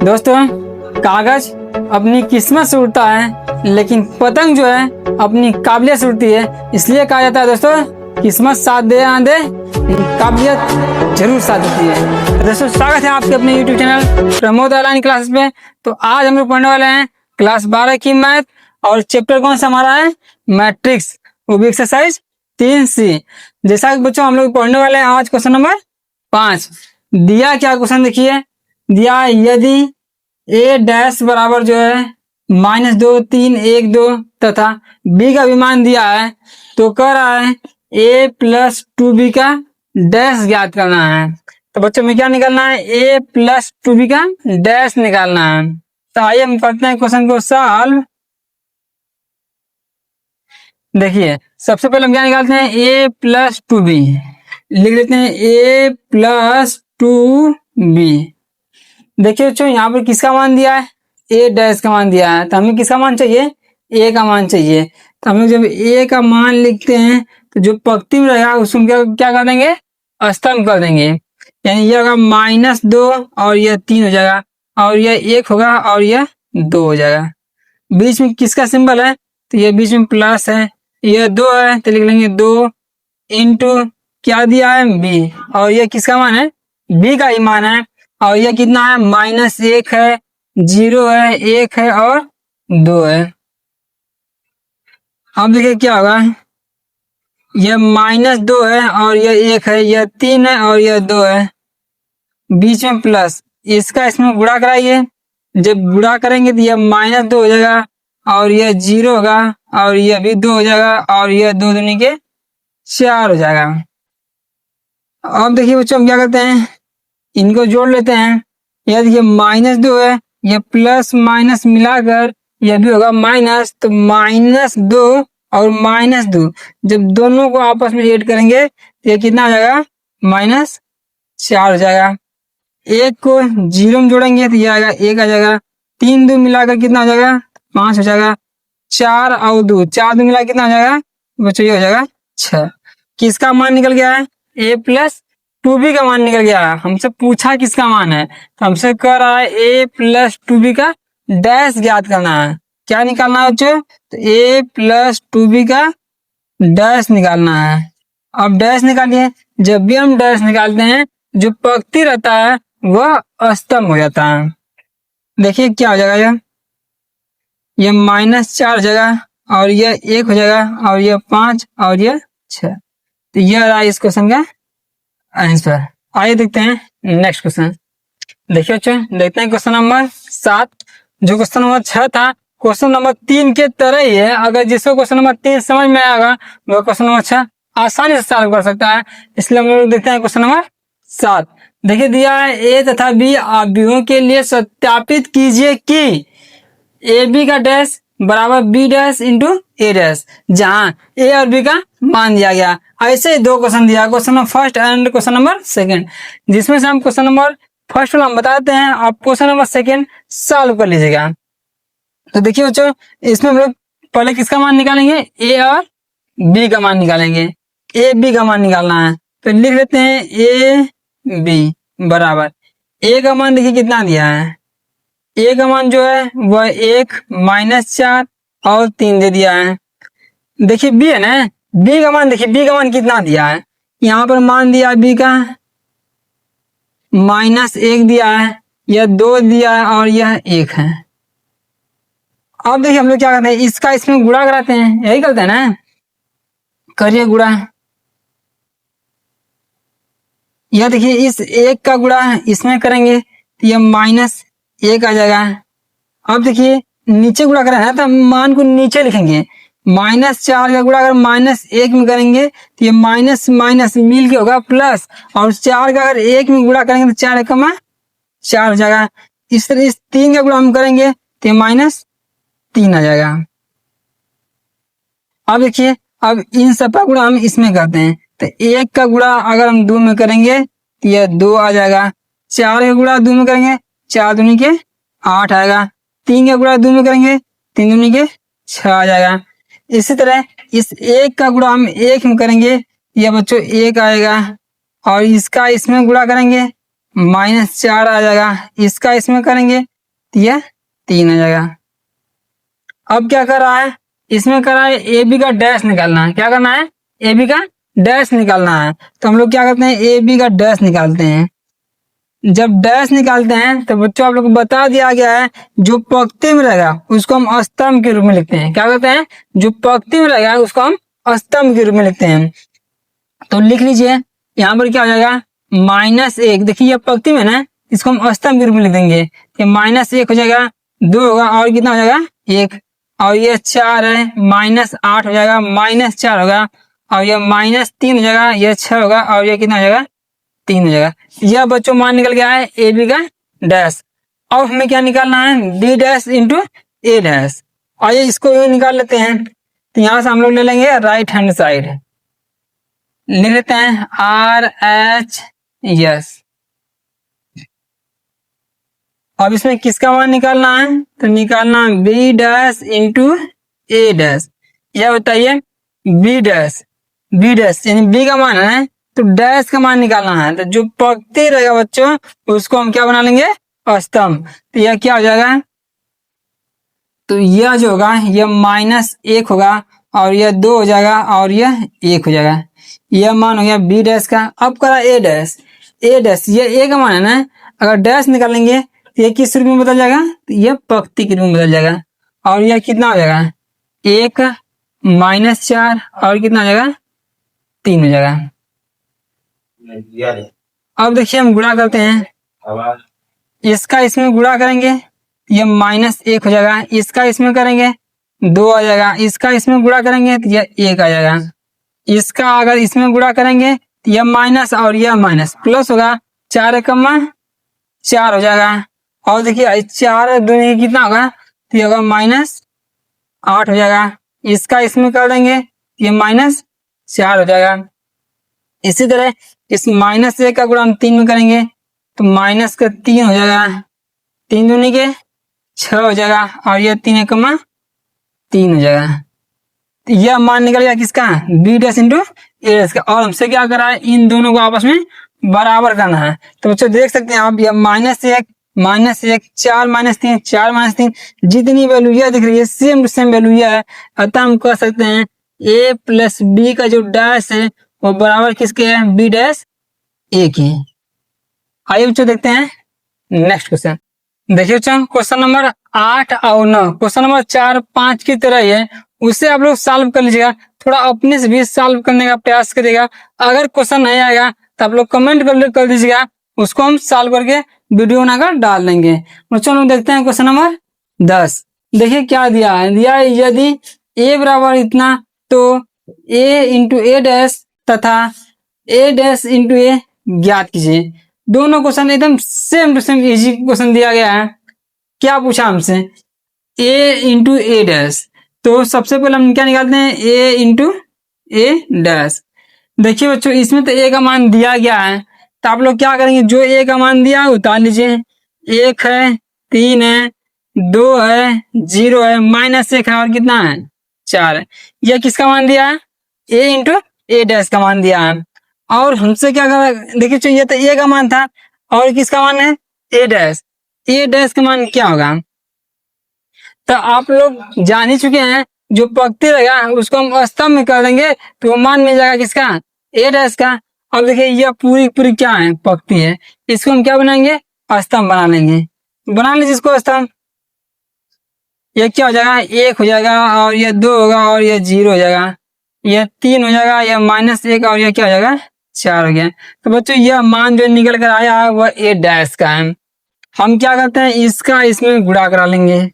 दोस्तों, कागज अपनी किस्मत से उड़ता है, लेकिन पतंग जो है अपनी काबिलियत से उड़ती है। इसलिए कहा जाता है दोस्तों, किस्मत साथ दे या ना दे, काबिलियत जरूर साथ देती है। दोस्तों, स्वागत है आपके अपने YouTube channel Pramod online classes में। तो आज हम लोग पढ़ने वाले हैं क्लास 12 की मैथ, और चैप्टर कौन सा हमारा है? मैट्रिक्स, वो भी एक्सरसाइज 3C। जैसा कि बच्चों हम लोग पढ़ने वाले हैं आज क्वेश्चन नंबर 5। दिया क्या क्वेश्चन देखिए, दिया यदि a डैश बराबर जो है -2, 3, 1, 2 तथा b का भी मान दिया है, तो कह रहा है a + 2b का डैश ज्ञात करना है। तो बच्चों में क्या निकालना है? a + 2b का डैश निकालना है। तो आइए हम करते हैं क्वेश्चन को सॉल्व। देखिए, सबसे पहले हम क्या निकालते हैं? a + 2b लिख लेते हैं, a + 2b। देखिए बच्चों, यहाँ पर किसका मान दिया है? a डैश का मान दिया है, तो हमें किसका मान चाहिए? a का मान चाहिए। तो हम लोग जब a का मान लिखते हैं तो जो पंक्ति में रहेगा उसको क्या कर देंगे? स्तंभ कर देंगे। यानी ये होगा -2 और यह 3 हो जाएगा, और यह 1 होगा और यह 2 हो जाएगा। बीच में किसका सिंबल है? तो ये बीच में प्लस है, यह 2 है तो लिख लेंगे 2 इंटू क्या दिया है? b। और यह किसका मान है? b का ही मान है। और यह कितना है? -1 है, 0 है, 1 है और 2 है। अब देखिए क्या होगा, यह -2 है और यह 1 है, यह 3 है और यह 2 है, बीच में प्लस। इसका इसमें गुणा कराइए, जब गुणा करेंगे तो यह -2 हो जाएगा और यह 0 होगा और यह भी 2 हो जाएगा और यह 2 दूनी के 4 हो जाएगा। अब देखिए बच्चों, हम क्या करते हैं? इनको जोड़ लेते हैं। यह देखिए -2 है, यह प्लस माइनस मिलाकर यह भी होगा माइनस, तो -2 और -2 जब दोनों को आपस में ऐड करेंगे तो यह कितना हो जाएगा? -4 हो जाएगा। 1 को 0 में जोड़ेंगे तो यह आएगा 1 आ जाएगा। 3 2 मिलाकर कितना हो जाएगा? 5 हो जाएगा। 4 और 2, 4 2 मिलाकर कितना हो जाएगा बच्चों? ये हो जाएगा 6। किसका मान निकल गया है? a + 2b का मान निकल गया है। हमसे पूछा किसका मान है, तो हमसे कह रहा है a + 2b का डैश ज्ञात करना है। क्या निकालना है बच्चों? तो a + 2b का डैश निकालना है। अब डैश निकालिए। जब भी हम डैश निकालते हैं, जो पंक्ति रहता है वह स्तंभ हो जाता है। देखिए क्या हो जाएगा, यह -4 हो जाएगा और यह 1 हो जाएगा और यह 5 और यह 6। तो यह रहा इस क्वेश्चन का आंसर। आइए देखते हैं नेक्स्ट क्वेश्चन। देखिए बच्चों, देखते हैं क्वेश्चन नंबर 7। जो क्वेश्चन नंबर 6 था, क्वेश्चन नंबर 3 के तरह ही है। अगर जिसको क्वेश्चन नंबर 3 समझ में आएगा वह क्वेश्चन नंबर 6 आसानी से सॉल्व कर सकता है। इसलिए हम लोग देखते हैं क्वेश्चन नंबर 7। देखिए दिया है, ए तथा बी अवयवों के लिए सत्यापित कीजिए कि ए बी का डैश बराबर बी डैश इंटू ए डैश, जहां ए और बी का मान दिया गया। ऐसे ही 2 क्वेश्चन दिया, question number 1 and question number 2, जिसमें से हम क्वेश्चन नंबर 1 वाला हम बताते हैं, आप क्वेश्चन नंबर 2 सॉल्व कर लीजिएगा। तो देखिए बच्चों, इसमें हम लोग पहले किसका मान निकालेंगे? ए और बी का मान निकालेंगे। ए बी का मान निकालना है, तो लिख लेते हैं ए बी बराबर, ए का मान देखिए कितना दिया है? ए का मान जो है वह 1 -4 और 3 दे दिया है। देखिए बी है ना, बी का मान देखिए, बी का मान कितना दिया है? यहाँ पर मान दिया बी का -1 दिया है, यह 2 दिया है और यह 1 है। अब देखिए हम लोग क्या करते हैं, इसका इसमें गुणा कराते हैं, यही करते हैं ना। करिए गुणा। यह देखिए इस 1 का गुणा इसमें करेंगे तो यह -1 आ जाएगा। अब देखिए नीचे गुणा करें तो मान को नीचे लिखेंगे। -4 का गुणा अगर -1 में करेंगे तो ये माइनस माइनस मिल के होगा प्लस, और 4 का अगर 1 में गुणा करेंगे तो 4 1 4 हो जाएगा। इस तरह इस 3 का गुणा हम करेंगे तो ये -3 आ जाएगा। अब देखिए, अब इन सब का गुणा हम इसमें करते हैं, तो 1 का गुणा अगर हम 2 में करेंगे तो यह 2 आ जाएगा। 4 का गुणा 2 में करेंगे 4 दूनी के 8 आएगा। 3 का गुणा 2 में करेंगे 3 दूनी के 6 आ जाएगा। इसी तरह इस 1 का गुणा हम 1 में करेंगे, यह बच्चों 1 आएगा, और इसका इसमें गुणा करेंगे -4 आ जाएगा। इसका इसमें करेंगे तो यह 3 आ जाएगा। अब क्या कर रहा है, इसमें कर रहा है ए बी का डैश निकालना है। क्या करना है, ए बी का डैश निकालना है। तो हम लोग क्या करते हैं, ए बी का डैश निकालते हैं। जब डैश निकालते हैं तो बच्चों आप लोग को बता दिया गया है जो पंक्ति में रहेगा उसको हम स्तंभ के रूप में लिखते हैं। क्या करते हैं, जो पंक्ति में रहेगा उसको हम स्तंभ के रूप में लिखते हैं। तो लिख लीजिए, यहाँ पर क्या हो जाएगा, -1। देखिए ये पंक्ति में ना, इसको हम स्तंभ के रूप में लिख देंगे। ये -1 हो जाएगा, 2 होगा और कितना हो जाएगा, 1। और ये 4 है, -8 हो जाएगा, -4 होगा। और ये -3 हो जाएगा, ये 6 होगा और ये कितना हो जाएगा, 3 हो जाएगा। यह बच्चों मान निकल गया है ए बी का डैश। अब हमें क्या निकालना है, बी डैश इंटू ए डैश। आइए इसको ये निकाल लेते हैं। तो यहाँ से हम लोग ले लेंगे राइट हैंड साइड, लिख लेते हैं आर एच एस। अब इसमें किसका मान निकालना है, तो निकालना बी डैश इंटू ए डैश। यह बताइए बी डैश, बी डैश यानी बी का मान है तो डैश का मान निकालना है। तो जो पंक्ति रहेगा बच्चों उसको हम क्या बना लेंगे, स्तंभ। तो यह क्या हो जाएगा, तो यह जो होगा यह -1 होगा और यह 2 हो जाएगा और यह 1 हो जाएगा। यह मान हो गया बी डैश का। अब करा ए डैश, ए डैश ये ए का मान है ना, अगर डैश निकालेंगे तो ये किस रूप में बदल जाएगा, तो यह पंक्ति के रूप में बदल जाएगा। और यह कितना हो जाएगा, 1 -4 और कितना हो जाएगा, 3 हो जाएगा। अब देखिए हम गुणा करते हैं, इसका इसमें गुणा करेंगे यह -1 हो जाएगा, इसका इसमें करेंगे 2 आ जाएगा, इसका इसमें गुणा करेंगे तो यह 1 आ जाएगा, इसका अगर इसमें गुणा करेंगे तो यह माइनस और यह माइनस प्लस होगा, 4 एकमा 4 हो जाएगा। और देखिए 4 दूनी कितना होगा, तो यह होगा -8 हो जाएगा। इसका इसमें कर देंगे तो यह -4 हो जाएगा। इसी तरह इस -1 का गुणा हम 3 में करेंगे तो -3 हो जाएगा, 3 दूनी के 6 हो जाएगा और यह 3 एकमा 3 हो जाएगा। तो यह मान निकल गया किसका, बी डैश इंटू ए डैश का। और हमसे क्या करा है, इन दोनों को आपस में बराबर करना है। तो बच्चों देख सकते हैं आप, यह -1 -1 4 -3 4 -3 जितनी वैल्यू यह दिख रही है सेम टू सेम वैल्यू यह है। अतः हम कह सकते हैं ए प्लस बी का जो डैश है वो बराबर किसके है, बी डैश ए की। आइए बच्चों देखते हैं नेक्स्ट क्वेश्चन। देखिए बच्चों क्वेश्चन नंबर 8 और 9, क्वेश्चन नंबर 4 5 की तरह ही है, उसे आप लोग सॉल्व कर लीजिएगा। थोड़ा अपने से भी सॉल्व करने का प्रयास करिएगा। अगर क्वेश्चन नहीं आएगा तो आप लोग कमेंट कर दीजिएगा, उसको हम सॉल्व करके वीडियो बनाकर डाल देंगे। बच्चों लोग देखते हैं क्वेश्चन नंबर 10। देखिए क्या दिया है, दिया है यदि ए बराबर इतना तो ए इंटू ए डैश तथा ए डैश इंटू ए ज्ञात कीजिए। दोनों क्वेश्चन एकदम same to same easy question दिया गया है। क्या पूछा हमसे, ए इंटू ए डैश। तो सबसे पहले हम क्या निकालते हैं, ए इंटू ए डैश। देखिए बच्चों इसमें तो ए का मान दिया गया है, तो आप लोग क्या करेंगे, जो ए का मान दिया है उतार लीजिए। 1 है, 3 है, 2 है, 0 है, -1 है और कितना है, 4 है। यह किसका मान दिया है, ए इंटू ए डैश का मान दिया है। और हमसे क्या कर, देखिए ये तो ए का मान था और किसका मान है, ए डैश। ए डैश का मान क्या होगा, तो आप लोग जान ही चुके हैं, जो पंक्ति रहेगा उसको हम स्तंभ में कर देंगे तो वो मान मिल जाएगा किसका, ए डैश का। अब देखिए यह पूरी पूरी क्या है, पंक्ति है, इसको हम क्या बनाएंगे, स्तंभ बना लेंगे। बना लीजिए इसको स्तंभ। ये क्या हो जाएगा, 1 हो जाएगा और ये 2 होगा और ये 0 हो जाएगा, ये 3 हो जाएगा, ये -1 और ये क्या हो जाएगा, 4 हो गया। तो बच्चों यह मान जो निकल कर आया है वह ए डैश का है। हम क्या करते हैं, इसका इसमें गुणा करा लेंगे।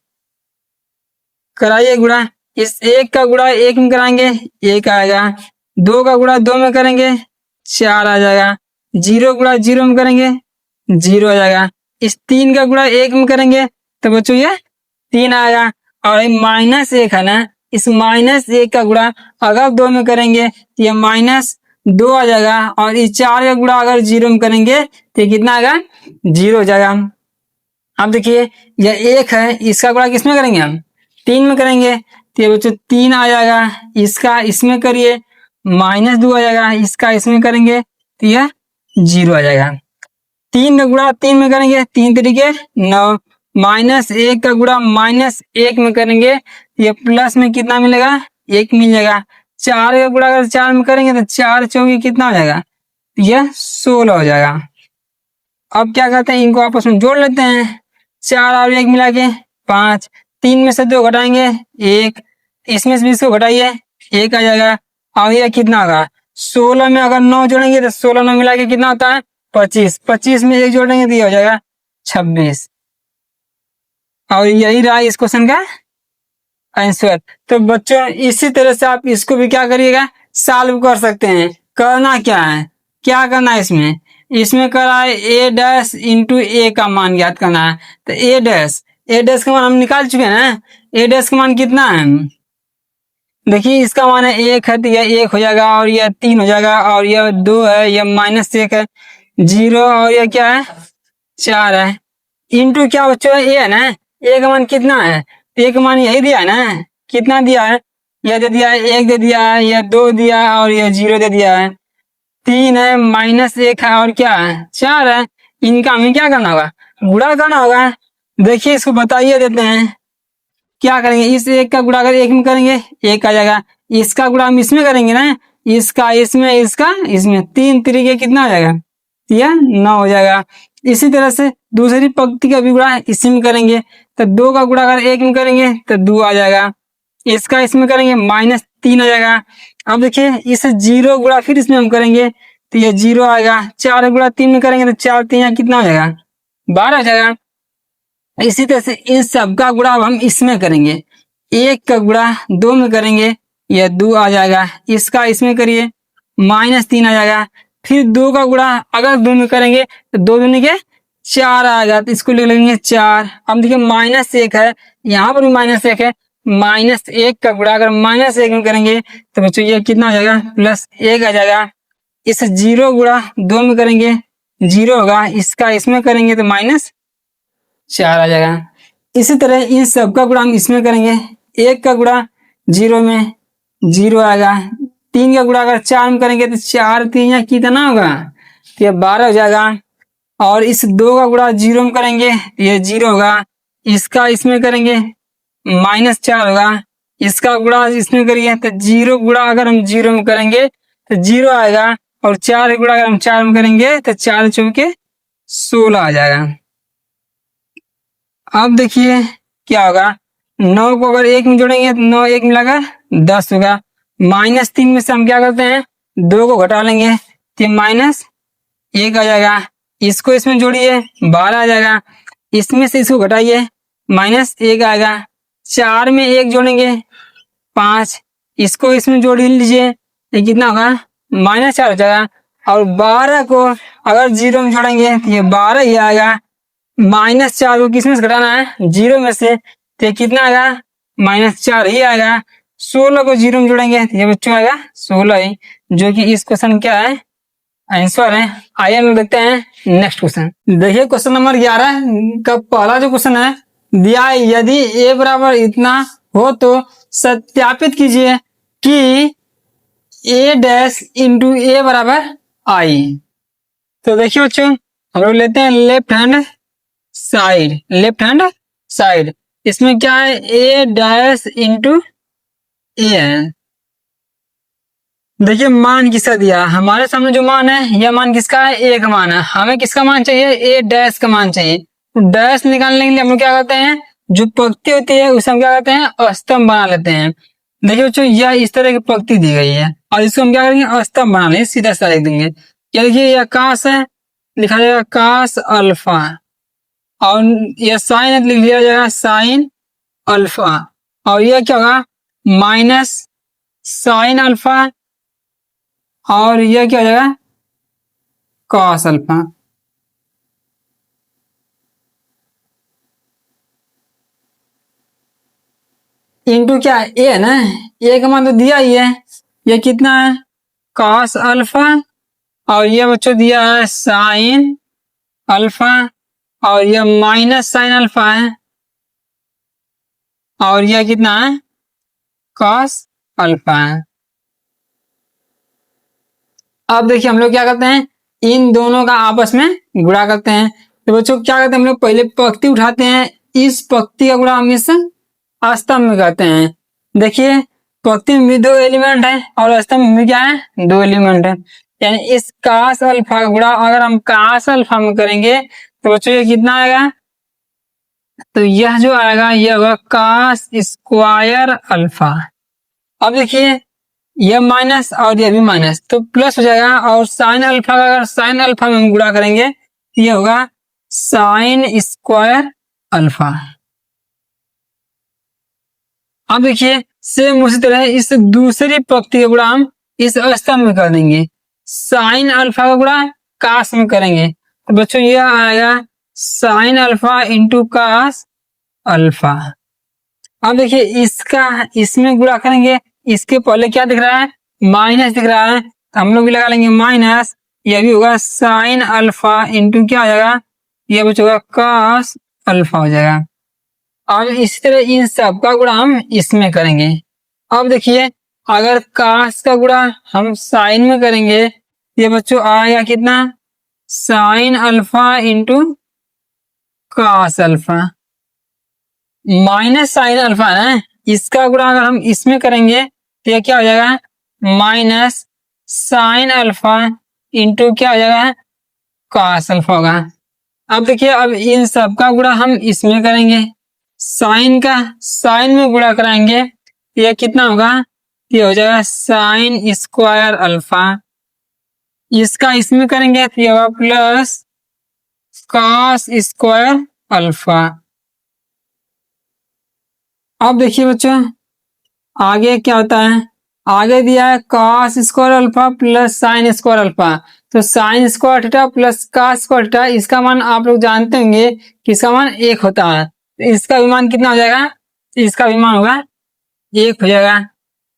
कराइए गुणा, इस 1 का गुणा 1 में कराएंगे 1 आएगा, 2 का गुणा 2 में करेंगे 4 आ जाएगा, 0 गुणा 0 में करेंगे 0 आ जाएगा। इस 3 का गुणा 1 में करेंगे तो बच्चों ये 3 आएगा। और -1 है ना, इस -1 का गुणा अगर 2 में करेंगे तो ये -2 आ जाएगा। और इस 4 का गुणा अगर 0 में करेंगे तो ये कितना आएगा, 0 हो जाएगा। अब देखिए यह 1 है, इसका गुणा किसमें करेंगे हम, 3 में करेंगे तो ये बच्चों 3 आ जाएगा। इसका इसमें करिए -2 आ जाएगा, इसका इसमें करेंगे तो यह 0 आ जाएगा। 3 का गुणा 3 में करेंगे 3 तरीके 9 -1 का गुणा -1 में करेंगे, ये प्लस में कितना मिलेगा, 1 मिल जाएगा। 4 का गुणा अगर 4 में करेंगे तो 4 चौके कितना हो जाएगा, यह 16 हो जाएगा। अब क्या करते हैं, इनको आपस में जोड़ लेते हैं। 4 और 1 मिला के 5, 3 में से 2 घटाएंगे 1, इसमें से भी इसको घटाइए 1 आ जाएगा। और यह कितना होगा, 16 में अगर 9 जोड़ेंगे तो 16 9 मिला के कितना होता है 25, 25 में 1 जोड़ेंगे तो ये हो जाएगा 26। और यही रहा इस क्वेश्चन का आंसर। तो बच्चों इसी तरह से आप इसको भी क्या करिएगा, सॉल्व कर सकते हैं। करना क्या है, क्या करना है इसमें, इसमें करा है a डैश इंटू ए का मान ज्ञात करना है। तो a डैश का मान हम निकाल चुके हैं ना, a डैश का मान कितना है, देखिए इसका मान है 1 है तो यह 1 हो जाएगा, और यह 3 हो जाएगा, और यह 2 है, यह -1 है 0, और यह क्या है 4 है। इंटू क्या बच्चों, ए है ना, ए का मान कितना है, ए का मान यही दिया है ना, कितना दिया है, यह दे दिया है 1 दे दिया है, यह 2 दिया है, और यह 0 दे दिया है। 3 है, -1 है, और क्या है 4 है। इनका हमें क्या करना होगा, गुणा करना होगा। देखिए इसको बताइए देते हैं, क्या करेंगे, इस 1 का गुणा अगर 1 में करेंगे 1 आ जाएगा, इसका गुणा हम इसमें करेंगे ना, इसका इसमें, इसका इसमें, 3 तरीके कितना हो जाएगा, यह 9 हो जाएगा। इसी तरह से दूसरी पंक्ति का भी गुणा इसी में करेंगे, तो 2 का गुणा अगर 1 में करेंगे तो 2 आ जाएगा, इसका इसमें करेंगे -3 आ जाएगा। अब देखिए इस 0 गुणा फिर इसमें हम करेंगे तो ये 0 आएगा। 4 गुणा 3 में करेंगे तो 4 3 कितना हो जाएगा 12 हो जाएगा। इसी तरह से इन सब का गुणा हम इसमें करेंगे, 1 का गुणा 2 में करेंगे यह 2 आ जाएगा, इसका इसमें करिए -3 आ जाएगा। फिर 2 का गुणा अगर 2 में करेंगे तो 2 दूनी के 4 आएगा, तो इसको लिख लेंगे 4। अब देखिए -1 है, यहाँ पर भी -1 है, -1 का गुणा अगर -1 में करेंगे तो बच्चों ये कितना हो जाएगा +1 आ जाएगा। इस 0 गुणा 2 में करेंगे 0 होगा, इसका इसमें करेंगे तो -4 आ जाएगा। इसी तरह इन सब का गुणा हम इसमें करेंगे, 1 का गुणा 0 में 0 आएगा, 3 का गुणा अगर 4 में करेंगे तो 4 3 कितना होगा, तो ये 12 हो जाएगा। और इस 2 का गुणा 0 में करेंगे तो ये 0 होगा, इसका इसमें करेंगे -4 होगा, इसका गुणा इसमें करिए तो 0 गुणा अगर हम 0 में करेंगे तो 0 आएगा, और 4 गुणा अगर हम 4 में करेंगे तो 4 चौके 16 आ जाएगा। अब देखिए क्या होगा, 9 को अगर 1 में जोड़ेंगे तो 9 1 मिलाकर 10 होगा। -3 में से हम क्या करते हैं 2 को घटा लेंगे तो -1 आ जाएगा, इसको इसमें जोड़िए 12 आ जाएगा, इसमें से इसको घटाइए -1 आएगा। 4 में 1 जोड़ेंगे 5, इसको इसमें जोड़ लीजिए ये कितना होगा -4 हो जाएगा। और 12 को अगर 0 में जोड़ेंगे तो ये 12 ही आएगा। -4 को किसमें से घटाना है 0 में से, तो ये कितना आएगा -4 ही आएगा। 16 को 0 में जोड़ेंगे तो ये बच्चों आएगा 16 ही, जो कि इस क्वेश्चन क्या है आंसर है। आइए हम देखते हैं नेक्स्ट क्वेश्चन। देखिए क्वेश्चन नंबर 11 का पहला जो क्वेश्चन है दिया है, यदि a बराबर इतना हो तो सत्यापित कीजिए कि a डैश इंटू ए बराबर i। तो देखिए बच्चों हम लोग लेते हैं लेफ्ट हैंड साइड, इसमें क्या है a डैश इंटू ए है। देखिए मान किसका दिया, हमारे सामने जो मान है यह मान किसका है, ए का मान है। हमें किसका मान चाहिए, ए डैश का मान चाहिए। तो डैश निकालने के लिए हम लोग क्या करते हैं, जो पंक्ति होती है उसे हम क्या करते हैं स्तंभ बना लेते हैं। देखिए बच्चों यह इस तरह की पंक्ति दी गई है और इसको हम क्या करेंगे स्तंभ बना लेंगे, सीधा सीधा लिख देंगे। क्या देखिए यह काश है, लिखा जाएगा काश अल्फा, और यह साइन है तो लिख लिया जाएगा साइन अल्फा, और यह क्या होगा माइनस साइन अल्फा, और यह क्या हो जाएगा कॉस अल्फा। इंटू क्या है ए है ना, ए का मान तो दिया ही है, ये कितना है कॉस अल्फा, और ये बच्चों दिया है साइन अल्फा, और यह माइनस साइन अल्फा है, और यह कितना है कॉस अल्फा है। अब देखिए हम लोग क्या करते हैं इन दोनों का आपस में गुणा करते हैं। तो बच्चों क्या करते हैं हम लोग पहले पंक्ति उठाते हैं इस पंक्ति का गुणा हम इस स्तंभ में करते हैं। देखिए पंक्ति में भी 2 एलिमेंट है और स्तंभ में क्या है 2 एलिमेंट है, यानी इस कास अल्फा का गुणा अगर हम कास अल्फा में करेंगे तो बच्चों ये कितना आएगा, तो यह जो आएगा यह होगा कास स्क्वायर अल्फा। अब देखिए यह माइनस और यह भी माइनस तो प्लस हो जाएगा, और साइन अल्फा का अगर साइन अल्फा में हम गुणा करेंगे तो यह होगा साइन स्क्वायर अल्फा। अब देखिए सेम उसी तरह इस दूसरी पंक्ति का गुणा हम इस स्तंभ में कर देंगे, साइन अल्फा का गुणा कास में करेंगे तो बच्चों यह आएगा sine alpha into cos alpha. अब देखिए इसका इसमें गुणा करेंगे, इसके पहले क्या दिख रहा है माइनस दिख रहा है तो हम लोग भी लगा लेंगे माइनस, यह भी होगा साइन अल्फा इंटू क्या हो जाएगा, यह बच्चों होगा कास अल्फा हो जाएगा। अब इसी तरह इन सब का गुणा हम इसमें करेंगे। अब देखिए अगर कास का गुणा हम साइन में करेंगे ये बच्चों आएगा कितना, sine alpha into cos alpha minus sine alpha है, इसका गुणा अगर हम इसमें करेंगे तो ये क्या हो जाएगा माइनस साइन अल्फा इंटू क्या हो जाएगा कास अल्फा होगा। अब देखिए अब इन सब का गुणा हम इसमें करेंगे, साइन का साइन में गुणा कराएंगे ये कितना होगा, ये हो जाएगा साइन स्क्वायर अल्फा। इसका इसमें करेंगे तो ये होगा प्लस कॉस स्क्वायर अल्फा। अब देखिए बच्चों आगे क्या होता है, आगे दिया है cos square alpha plus sine square alpha, तो sine square theta plus cos square theta इसका मान आप लोग जानते होंगे कि इसका मान 1 होता है, तो इसका भी मान कितना हो जाएगा, इसका भी मान होगा 1 हो जाएगा।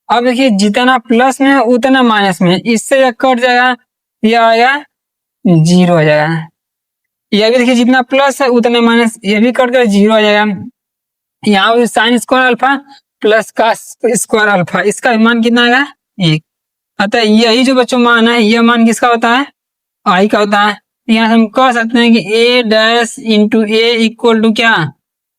अब देखिए जितना प्लस में है उतना माइनस में, इससे यह कट जाएगा यह आएगा 0 हो जाएगा। यह भी देखिए जितना प्लस है उतना माइनस, यह भी कट कर 0 हो जाएगा। यहाँ पे sign square alpha plus cos square alpha इसका मान कितना आएगा 1। अतः यही जो बच्चों मान है यह मान किसका होता है आई का होता है। यहाँ से हम कह सकते हैं कि a dash into a equal to क्या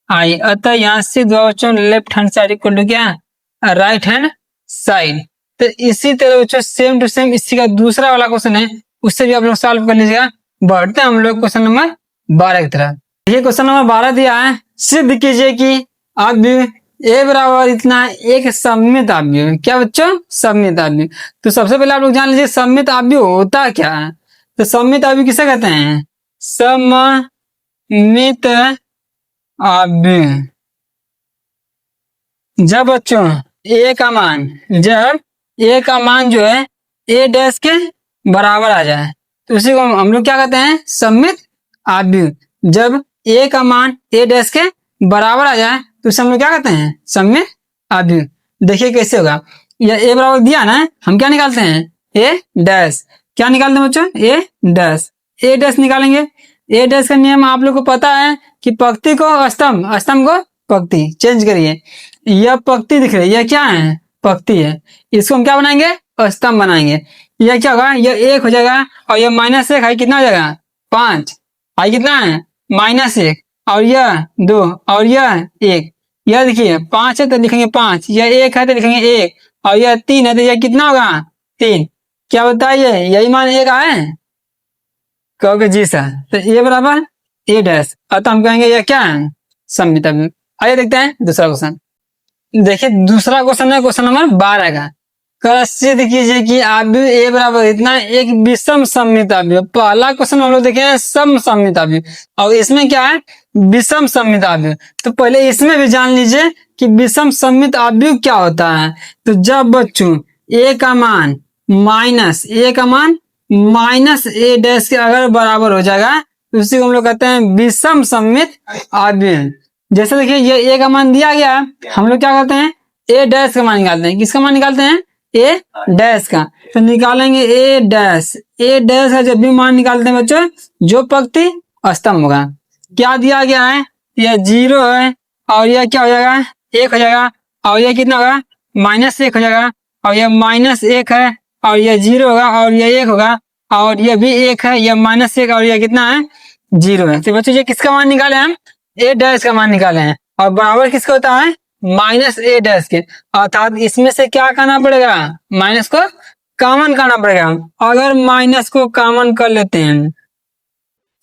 आई, अतः यहाँ से दो बच्चों left hand side equal to क्या राइट हैंड साइड। तो इसी तरह बच्चों सेम टू सेम इसी का दूसरा वाला क्वेश्चन है उससे भी आप लोग सॉल्व कर लीजिएगा। बढ़ते हैं हम लोग क्वेश्चन नंबर 12 की तरफ। ये क्वेश्चन नंबर 12 दिया है, सिद्ध कीजिए कि अव्यय ए बराबर इतना एक सममित अव्यय। क्या बच्चों सममित अव्यय, तो सबसे पहले आप लोग जान लीजिए सममित अव्यय होता क्या है। तो सममित अव्यय किसे कहते हैं, सममित अव्यय जब बच्चों ए का मान जो है ए डैश के बराबर आ जाए तो उसी को हम लोग क्या कहते हैं सममित अव्यय। जब ए का मान ए डैश के बराबर आ जाए तो उसे हम लोग क्या कहते हैं सममित अव्यय। देखिए कैसे होगा, यह ए बराबर दिया ना, हम क्या निकालते हैं ए डैश, क्या निकालते हैं बच्चों ए डैश निकालेंगे। ए डैश का नियम आप लोग को पता है कि पंक्ति को स्तंभ, स्तंभ को पंक्ति, चेंज करिए। यह पंक्ति दिख रही है, यह क्या है पंक्ति है, इसको हम क्या बनाएंगे स्तंभ बनाएंगे। यह क्या होगा यह 1 हो जाएगा और यह -1 है कितना हो जाएगा 5, आई कितना है -1 और यह 2 और यह 1। यह देखिए 5 है तो लिखेंगे 5, यह 1 है तो लिखेंगे 1 और यह 3 है तो यह कितना होगा 3। क्या बताइए यही मान 1 आए, कहोगे जी सर। तो ए बराबर ए डैश, अतः हम कहेंगे यह क्या है सममित अव्यय। आइए देखते हैं दूसरा क्वेश्चन। देखिए दूसरा क्वेश्चन है क्वेश्चन नंबर 12 का। सिद्ध कीजिए कि अव्यय ए बराबर इतना एक विषम सममित अव्यय। पहला क्वेश्चन हम लोग देखे सम सममित अव्यय और इसमें क्या है विषम सममित अव्यय। तो पहले इसमें भी जान लीजिए कि विषम सममित अव्यय क्या होता है। तो जब बच्चों ए का मान माइनस ए डैश के अगर बराबर हो जाएगा तो उसी को हम लोग कहते हैं विषम सममित अव्यय। जैसे देखिए ये ए का मान दिया गया, हम लोग क्या करते हैं ए डैश का मान निकालते हैं। किसका मान निकालते हैं ए डैश का, तो निकालेंगे ए डैश का जब भी मान निकालते हैं बच्चों जो पंक्ति स्तंभ होगा। क्या दिया गया है यह 0 है और यह क्या हो जाएगा 1 हो जाएगा और यह कितना होगा -1 हो जाएगा और यह -1 है और यह 0 होगा और यह 1 होगा और यह भी 1 है, यह -1 और यह कितना है 0 है। तो बच्चों ये किसका मान निकाले हम ए डैश का मान निकाले हैं और बराबर किसका होता है माइनस ए डैश के, अर्थात इसमें से क्या करना पड़ेगा माइनस को कॉमन करना पड़ेगा। अगर माइनस को कॉमन कर लेते हैं,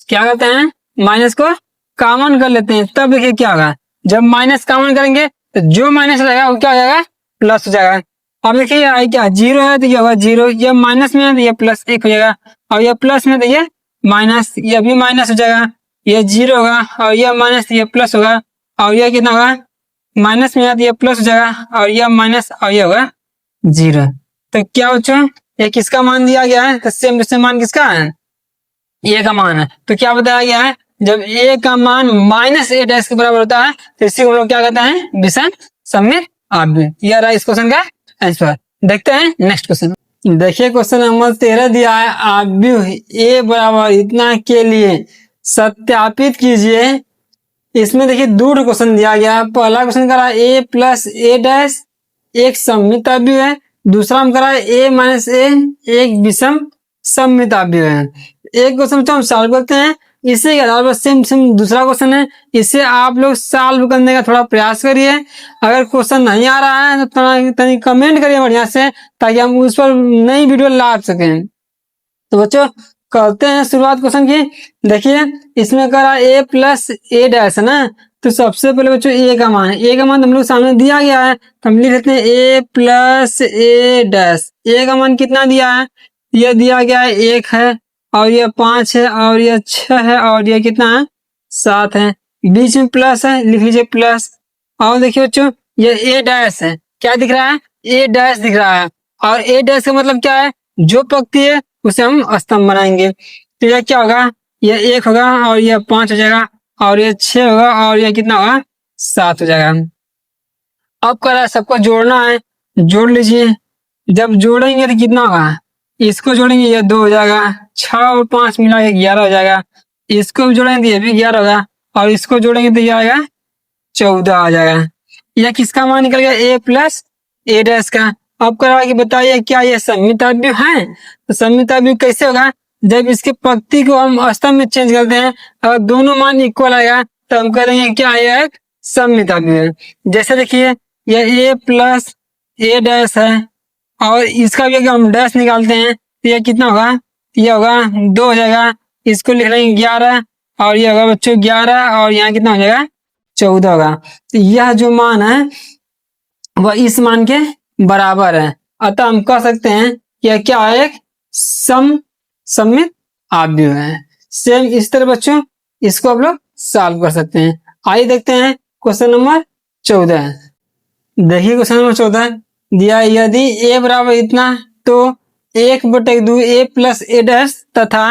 क्या करते हैं माइनस को कॉमन कर लेते हैं, तब देखिए क्या होगा, जब माइनस कॉमन करेंगे तो जो माइनस रहेगा वो क्या हो जाएगा प्लस हो जाएगा। अब देखिए आई क्या जीरो है तो ये होगा जीरो, ये माइनस में है तो ये प्लस एक हो जाएगा, और ये प्लस में तो ये माइनस, ये भी माइनस हो जाएगा, ये जीरो होगा और ये माइनस ये प्लस होगा, और ये कितना होगा माइनस में है तो ये प्लस हो जाएगा और ये माइनस और ये होगा जीरो। तो क्या बच्चों ये किसका मान दिया गया है, तो सेम टू सेम मान किसका है ए का मान है। तो क्या बताया गया है जब ए का मान माइनस ए डैश के बराबर होता है तो इसी को हम लोग क्या कहते हैं विषम सममित आव्यूह। यह रहा इस क्वेश्चन का आंसर। देखते हैं नेक्स्ट क्वेश्चन। देखिए क्वेश्चन नंबर 13 दिया है, आव्यूह ए बराबर इतना के लिए सत्यापित कीजिए। इसमें देखिए दो क्वेश्चन दिया गया है। पहला क्वेश्चन करा ए प्लस ए डैश एक सममित आव्यूह है, दूसरा हम करा ए माइनस ए एक विषम सममित आव्यूह है। एक क्वेश्चन हम सॉल्व करते हैं, इसी के अलावा सेम सेम दूसरा क्वेश्चन है, इसे आप लोग सॉल्व करने का थोड़ा प्रयास करिए। अगर क्वेश्चन नहीं आ रहा है तो थोड़ा कमेंट करिए बढ़िया से, ताकि हम उस पर नई वीडियो ला सकें। तो बच्चों करते हैं शुरुआत क्वेश्चन की। देखिए इसमें करा ए प्लस ए डैश है ना, तो सबसे पहले बच्चों ए का मान है, ए का मान हम लोग सामने दिया गया है तो हम लिख लेते हैं ए प्लस ए डैश। ए का मान कितना दिया है, ये दिया गया है 1 है और ये 5 है और ये 6 है और ये कितना है 7 है, बीच में प्लस है लिख लीजिए प्लस। और देखिए बच्चों ये ए डैश है, क्या दिख रहा है ए डैश दिख रहा है, और ए डैश का मतलब क्या है जो पंक्ति है उसे हम स्तंभ बनाएंगे। तो यह क्या होगा ये 1 होगा और ये 5 हो जाएगा और ये 6 होगा और ये कितना होगा 7 हो जाएगा। अब कर रहा है सबको जोड़ना है, जोड़ लीजिए। जब जोड़ेंगे तो कितना होगा, इसको जोड़ेंगे ये 2 हो जाएगा, 6 और 5 मिला के 11 हो जाएगा, इसको भी जोड़ेंगे तो ये भी 11 होगा और इसको जोड़ेंगे तो ये आएगा 14 आ जाएगा। यह किसका मान निकल गया ए प्लस ए डैश का। अब करा कि बताइए क्या ये सममित आव्यूह है, तो सममित आव्यूह कैसे होगा, जब इसके पंक्ति को हम स्तंभ में चेंज करते हैं अगर दोनों मान इक्वल आएगा तो हम करेंगे क्या ये एक सममित आव्यूह है। जैसे देखिए यह ए प्लस ए डैश है और इसका भी अगर हम डैश निकालते हैं तो यह कितना होगा, यह होगा 2 हो जाएगा, इसको लिख लेंगे 11 और यह होगा बच्चों 11 और यहाँ कितना हो जाएगा 14 होगा। तो यह जो मान है वह इस मान के बराबर है, अतः हम कह सकते हैं कि यह क्या है एक सममित आव्यूह है। सेम इस तरह बच्चों इसको आप लोग सॉल्व कर सकते हैं। आइए देखते हैं क्वेश्चन नंबर 14। देखिए क्वेश्चन नंबर 14 दिया, यदि ए बराबर इतना तो 1/2 ए प्लस ए डैश तथा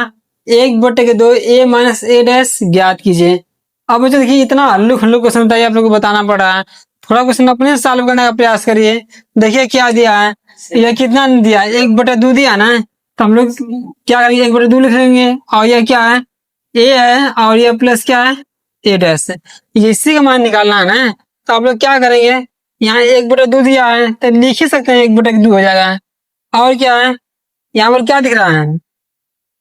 1/2 ए माइनस ए डैश ज्ञात कीजिए। अब बच्चों देखिए इतना हल्लू खल्लू क्वेश्चन बताइए आप लोग को बताना पड़ रहा है, थोड़ा क्वेश्चन अपने सॉल्व करने का प्रयास करिए। देखिए क्या दिया है, यह कितना दिया 1/2 दिया ना, तो हम लोग क्या करेंगे 1/2 लिख लेंगे और यह क्या है ए है और यह प्लस क्या है ए डैश है, इसी का मान निकालना है ना। तो आप लोग क्या करेंगे यहाँ 1/2 दिया है तो लिख ही सकते हैं 1/2 हो जाएगा। और क्या है यहाँ पर क्या दिख रहा है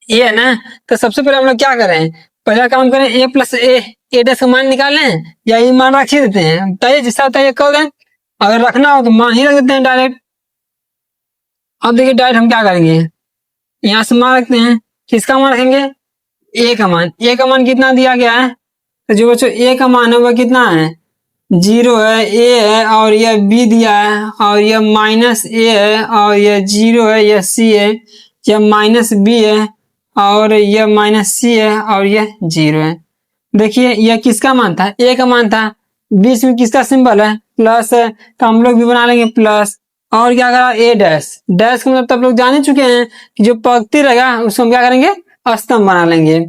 ए है ना, तो सबसे पहले हम लोग क्या करें पहला काम करें ए प्लस ए डैश का मान निकालें या ये मान रख ही देते हैं, बताइए जिसका बताइए कर दें, अगर रखना हो तो मान ही रख देते हैं डायरेक्ट। अब देखिए डायरेक्ट हम क्या करेंगे यहाँ से मान रखते हैं, किसका मान रखेंगे ए का मान। ए का मान कितना दिया गया है, तो जो बच्चों ए का मान है वह कितना है 0 है, ए है और यह बी दिया है और यह माइनस ए है और यह 0 है, यह सी है, यह माइनस बी है और यह माइनस सी है और यह 0 है। देखिए यह किसका मान था ए का मान था, बीच में किसका सिंबल है प्लस है, तो हम लोग भी बना लेंगे प्लस। और क्या करा ए डैश, डैश का मतलब तो आप लोग जान ही चुके हैं कि जो पंक्ति रहेगा उसको हम क्या करेंगे स्तंभ बना लेंगे।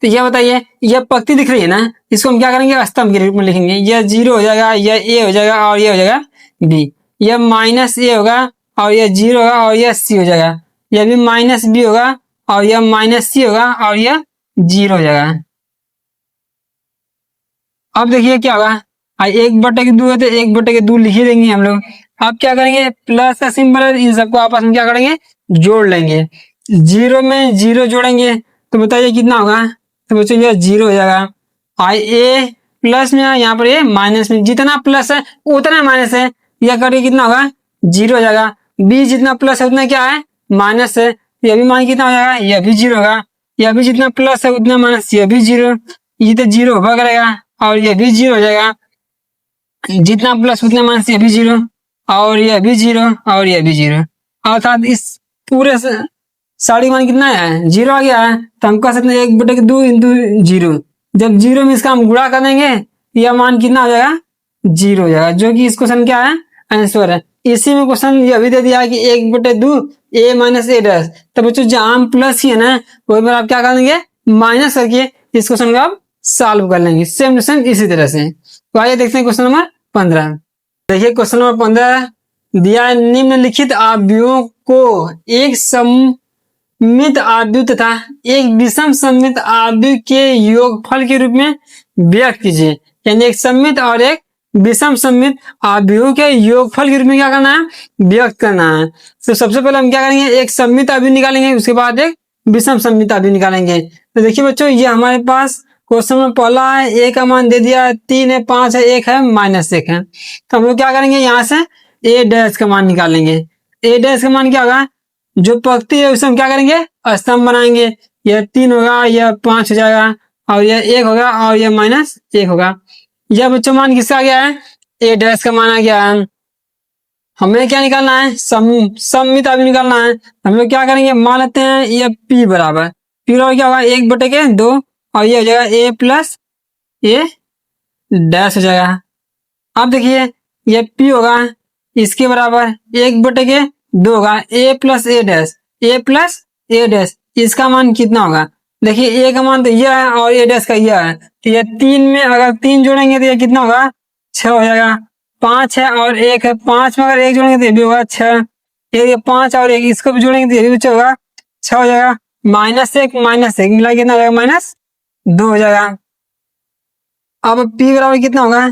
तो यह बताइए यह पंक्ति दिख रही है ना, इसको हम क्या करेंगे स्तंभ के रूप में लिखेंगे। यह 0 हो जाएगा, यह ए हो जाएगा और यह हो जाएगा बी, यह माइनस ए होगा और यह 0 होगा और यह सी हो जाएगा, यह भी माइनस बी होगा और यह माइनस सी होगा और यह 0 हो जाएगा। अब देखिए क्या होगा 1/2 है तो 1/2 लिख ही देंगे हम लोग। अब क्या करेंगे प्लस का सिंबल है, इन सबको आपस में क्या करेंगे जोड़ लेंगे, 0 में 0 जोड़ेंगे तो बताइए कितना होगा, तो बच्चों यह 0 हो जाएगा आई ए प्लस में है, यहाँ पर ये माइनस में, जितना प्लस है उतना माइनस है, यह करके कितना होगा 0 हो जाएगा। बी जितना प्लस है उतना क्या है माइनस है, यह भी मान कितना हो जाएगा, यह भी 0 होगा। यह भी जितना प्लस है उतना माइनस, यह भी 0, ये तो 0 होगा करेगा, और यह भी 0 हो जाएगा। जितना प्लस उतना माइनस, यह भी 0 और यह भी 0 और यह भी 0, अर्थात इस पूरे सारी मान कितना है 0 आ गया है। तो हम कह सकते हैं 1/2 इंटू 0, जब 0 में इसका हम गुणा कर देंगे यह मान कितना हो जाएगा 0 हो जाएगा, जो कि इस क्वेश्चन क्या है आंसर है। इसी में क्वेश्चन यह भी दे दिया है कि 1/2 a माइनस ए डैश। तो बच्चों जहां हम प्लस ही है ना वही पर आप क्या कर देंगे माइनस करके इस क्वेश्चन को आप सॉल्व कर लेंगे सेम टू सेम इसी तरह से। तो आइए देखते हैं क्वेश्चन नंबर 15। देखिए क्वेश्चन नंबर 15 दिया है, निम्नलिखित आव्यूहों को एक सममित आव्यूह तथा एक विषम सममित आव्यूह के योगफल के रूप में व्यक्त कीजिए। यानी एक सममित और एक विषम सममित आव्यूह के योगफल के रूप में क्या करना है व्यक्त करना है। तो सबसे पहले हम क्या करेंगे एक सममित आव्यूह निकालेंगे, उसके बाद एक विषम सममित आव्यूह निकालेंगे। तो देखिए बच्चों ये हमारे पास क्वेश्चन में पहला है ए का मान दे दिया है 3 है 5 है 1 है -1 है। तो हम लोग क्या करेंगे यहाँ से ए डैश का मान निकालेंगे। ए डैश का मान क्या होगा, जो पंक्ति है उसे हम क्या करेंगे स्तंभ बनाएंगे। यह 3 होगा, यह 5 हो जाएगा और यह 1 होगा और यह -1 होगा। यह बच्चों मान किसका आ गया है ए डैश का मान आ गया है। हमें क्या निकालना है सममित आव्यूह निकालना है। हम लोग क्या करेंगे मान लेते हैं यह p बराबर क्या होगा 1/2 और ये हो जाएगा ए प्लस ए डैश हो जाएगा। अब देखिए ये p होगा इसके बराबर 1/2 होगा ए प्लस ए डैश, इसका मान कितना होगा। देखिए ए का मान तो यह है और ए डैश का यह है, तो ये 3 में अगर 3 जोड़ेंगे तो ये कितना होगा 6 हो जाएगा। 5 है और 1 है, 5 में अगर 1 जोड़ेंगे तो ये भी होगा 6, ये 5 और 1 इसको भी जोड़ेंगे तो ये भी बच्चा होगा 6 हो जाएगा। -1 मिला कितना हो जाएगा -2 हो जाएगा। अब p बराबर कितना होगा,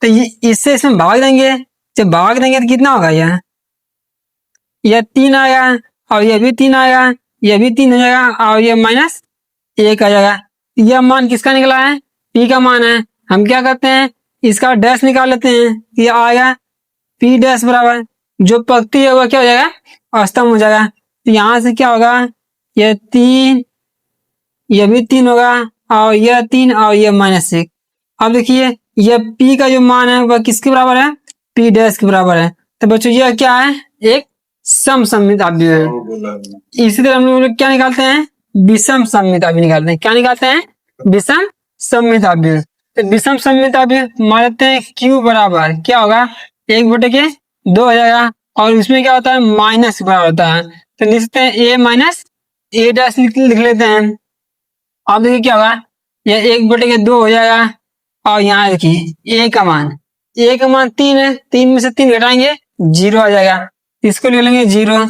तो ये इससे इसमें भाग देंगे, जब भाग देंगे तो कितना होगा यह 3 आएगा और यह भी 3 आएगा, यह भी 3 हो जाएगा और यह -1 आ जाएगा। यह मान किसका निकला है p का मान है। हम क्या करते हैं इसका डैश निकाल लेते हैं, यह आएगा p डैश बराबर जो पंक्ति है वह क्या हो जाएगा स्तंभ हो जाएगा। तो यहाँ से क्या होगा यह 3, यह भी 3 होगा और यह 3 और यह -1। अब देखिए यह p का जो मान है वह किसके बराबर है p डैश के बराबर है। तो बच्चों यह क्या है एक सममित आव्यूह है। इसी तरह हम लोग क्या निकालते हैं विषम सममित आव्यूह निकालते हैं। क्या निकालते हैं विषम सममित आव्यूह। तो विषम सममित आव्यूह मान लेते हैं q बराबर क्या होगा 1/2 हो जाएगा और इसमें क्या होता है माइनस बराबर होता है। तो लिखते हैं a माइनस ए डैश लिख लेते हैं। अब देखिए क्या होगा यह 1/2 हो जाएगा और यहाँ देखिए a का मान 3 है, 3 में से 3 घटाएंगे 0 आ जाएगा, इसको ले लेंगे 0।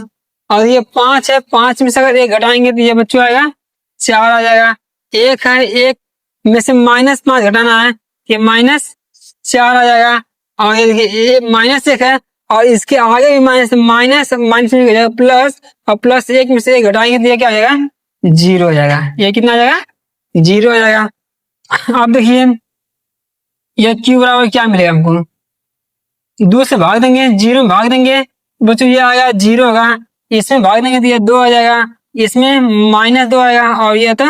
और ये 5 है, 5 में से अगर 1 घटाएंगे तो ये बच्चों आएगा 4 आ जाएगा। 1 है, 1 में से -5 घटाना है, ये -4 आ जाएगा। और ये देखिए -1 है और इसके आगे भी माइनस माइनस में हो जाएगा प्लस, और +1 में से 1 घटाएंगे तो ये क्या हो जाएगा 0 हो जाएगा। ये कितना आ जाएगा 0 हो जाएगा। अब देखिए यह q बराबर क्या मिलेगा हमको, 2 से भाग देंगे 0 में भाग देंगे बच्चों ये आएगा 0 होगा, इसमें भाग देंगे तो ये 2 आ जाएगा, इसमें -2 आएगा और ये तो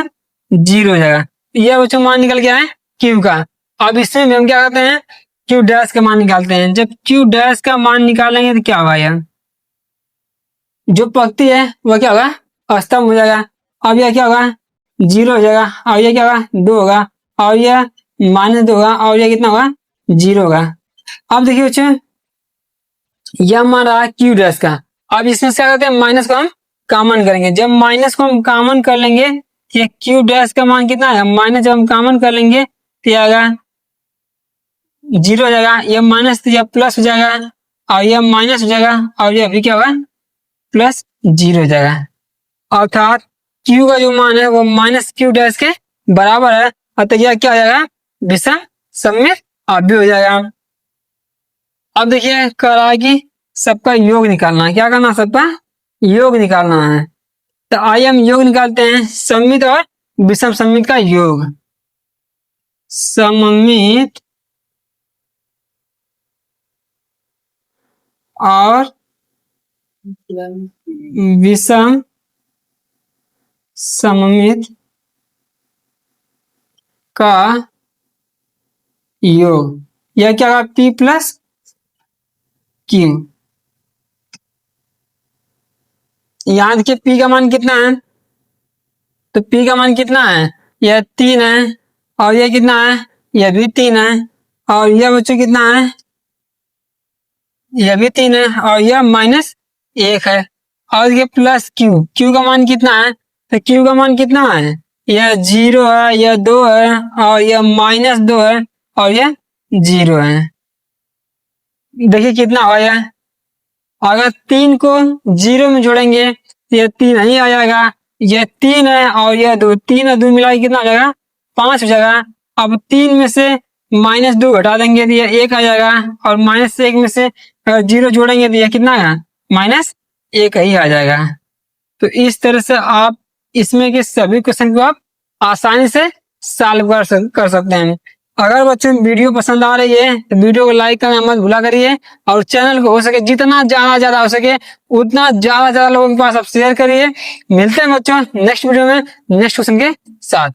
0 हो जाएगा। यह बच्चों मान निकल गया है q का। अब इसमें हम क्या करते हैं q डैश का मान निकालते हैं। जब q डैश का मान निकालेंगे तो क्या होगा यह जो पंक्ति है वह क्या होगा स्तंभ हो जाएगा। अब यह क्या होगा 0 हो जाएगा और यह क्या होगा 2 होगा और यह -2 होगा और यह कितना होगा 0 होगा। अब देखिए बच्चों यह मान रहा है q डैश का। अब इसमें से क्या करते हैं माइनस को हम कॉमन करेंगे। जब माइनस को हम कॉमन कर लेंगे ये q डैश का मान कितना है माइनस जब हम कॉमन कर लेंगे तो आएगा 0 हो जाएगा। यह माइनस तो यह प्लस हो जाएगा और यह माइनस हो जाएगा और यह भी क्या होगा +0 हो जाएगा। अर्थात q का जो मान है वो -q डैश के बराबर है, अतः यह क्या हो जाएगा विषम सममित आव्यूह हो जाएगा। अब देखिए कह रहा है कि सबका योग निकालना है। क्या करना है सबका योग निकालना है। तो आइए हम योग निकालते हैं सममित और विषम सममित का योग। सममित और विषम सममित का योग, यह क्या होगा, P प्लस क्यू। यहां देखिए P का मान कितना है, तो P का मान कितना है, यह 3 है, और यह कितना है, यह भी 3 है, और यह बच्चों कितना है, यह भी 3 है, और यह -1 है, और ये प्लस क्यू, क्यू का मान कितना है, तो क्यू का मान कितना है, यह 0 है, यह 2 है, और यह -2 है, और यह 0 है। देखिए कितना हो गया, अगर 3 को 0 में जोड़ेंगे तो यह 3 ही आ जाएगा, यह 3 है और यह 2, 3 और 2 मिला के कितना हो जाएगा, 5 हो जाएगा। अब 3 में से -2 घटा देंगे तो यह 1 आ जाएगा, और -1 में से अगर 0 जोड़ेंगे तो यह कितना आएगा, -1 ही आ जाएगा। तो इस तरह से आप इसमें के सभी क्वेश्चन को आप आसानी से सॉल्व कर सकते हैं। अगर बच्चों वीडियो पसंद आ रही है तो वीडियो को लाइक करना मत भूला करिए, और चैनल को हो सके जितना ज्यादा हो सके उतना ज्यादा लोगों के पास आप शेयर करिए। मिलते हैं बच्चों नेक्स्ट वीडियो में नेक्स्ट क्वेश्चन के साथ।